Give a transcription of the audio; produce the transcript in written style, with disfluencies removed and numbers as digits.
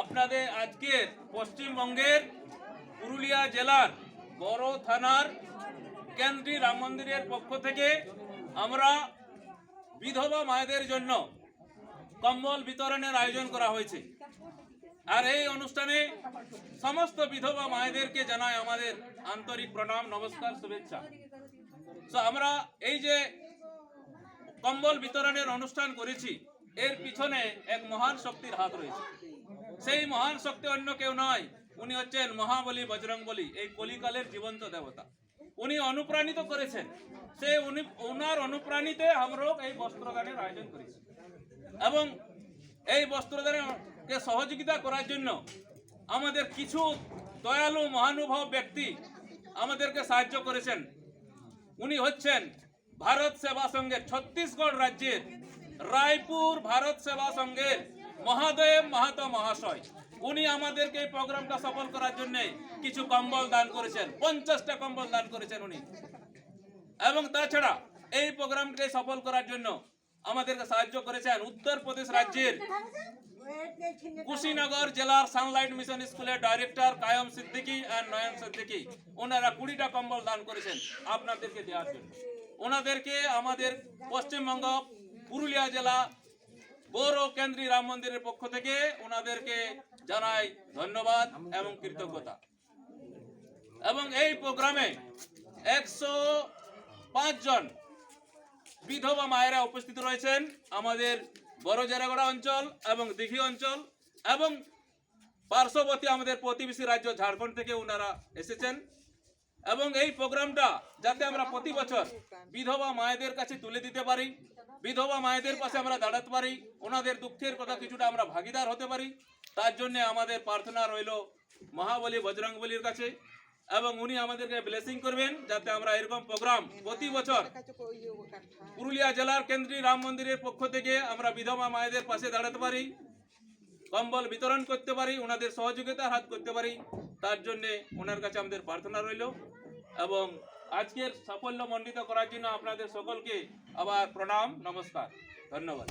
আপনাদের আজকের পশ্চিমবঙ্গের পুরুলিয়া জেলার বড় থানার কেন্দ্রীয় রাম মন্দিরের পক্ষ থেকে আমরা বিধবা মায়েদের জন্য কম্বল বিতরণের আয়োজন করা হয়েছে। আর এই অনুষ্ঠানে সমস্ত বিধবা মায়েদেরকে জানাই আমাদের আন্তরিক প্রণাম, নমস্কার, শুভেচ্ছা। তো আমরা এই যে কম্বল বিতরণের অনুষ্ঠান করেছি, এর পিছনে এক মহান শক্তির হাত রয়েছে। সেই মহান শক্তি অন্য কেউ নয়, উনি হচ্ছেন মহাবলী বজরংবলী, এই কলিকালের জীবন্ত দেবতা। উনি অনুপ্রাণিত করেছেন, ওনার অনুপ্রাণিতে আমরা এই বস্ত্রদানের আয়োজন করেছি। এবং এই বস্ত্রদানকে সহযোগিতা করার জন্য আমাদের কিছু দয়ালু মহানুভব ব্যক্তি আমাদেরকে সাহায্য করেছেন। উনি হচ্ছেন ভারত সেবা সংঘের ছত্তিশগড় রাজ্যের রায়পুর ভারত সেবা সংঘের মহাদেব মাহাতো মহাশয়। উনি আমাদেরকে এই প্রোগ্রামটা সফল করার জন্য কিছু কম্বল দান করেছেন, 50টা কম্বল দান করেছেন উনি। এবং তাছাড়া এই প্রোগ্রামকে সফল করার জন্য আমাদেরকে সাহায্য করেছেন উত্তরপ্রদেশ রাজ্যের কুশীনগর জেলার সানলাইট মিশন স্কুলের ডাইরেক্টর কায়ম সিদ্দিকী আর নয়ন সিদ্দিকী। ওনারা 20টা কম্বল দান করেছেন আপনাদেরকে দেওয়ার জন্য। ওনাদেরকে আমাদের পশ্চিমবঙ্গ পুরুলিয়া জেলা বড় কেন্দ্রীয় রাম মন্দিরের পক্ষ থেকে ওনাদেরকে জানাই ধন্যবাদ এবং কৃতজ্ঞতা। এবং এই প্রোগ্রামে 105 জন বিধবা মায়েরা উপস্থিত রয়েছেন আমাদের বড় জেরাগড়া অঞ্চল এবং দিঘি অঞ্চল এবং পার্শ্ববর্তী আমাদের প্রতিবেশী রাজ্য ঝাড়খণ্ড থেকে ওনারা এসেছেন। এবং এই প্রোগ্রামটা যাতে আমরা প্রতি বছর বিধবা মায়েদের কাছে তুলে দিতে পারি, বিধবা মায়েদের পাশে আমরা দাঁড়াতে পারি, ওনাদের দুঃখের কথা কিছুটা আমরা ভাগিদার হতে পারি, তার জন্য আমাদের প্রার্থনা রইল মহাবলী বজরংবলীর কাছে। এবং উনি আমাদেরকে ব্লেসিং করবেন যাতে আমরা এরকম প্রোগ্রাম প্রতি বছর পুরুলিয়া জেলার কেন্দ্রীয় রাম মন্দিরের পক্ষ থেকে আমরা বিধবা মায়েদের পাশে দাঁড়াতে পারি, কম্বল বিতরণ করতে পারি, ওনাদের সহযোগিতার হাত করতে পারি, তার জন্যে ওনার কাছে আমাদের প্রার্থনা রইল। এবং আজকের সাফল্য মণ্ডিত করার জন্য আপনাদের সকলকে আবার প্রণাম, নমস্কার, ধন্যবাদ।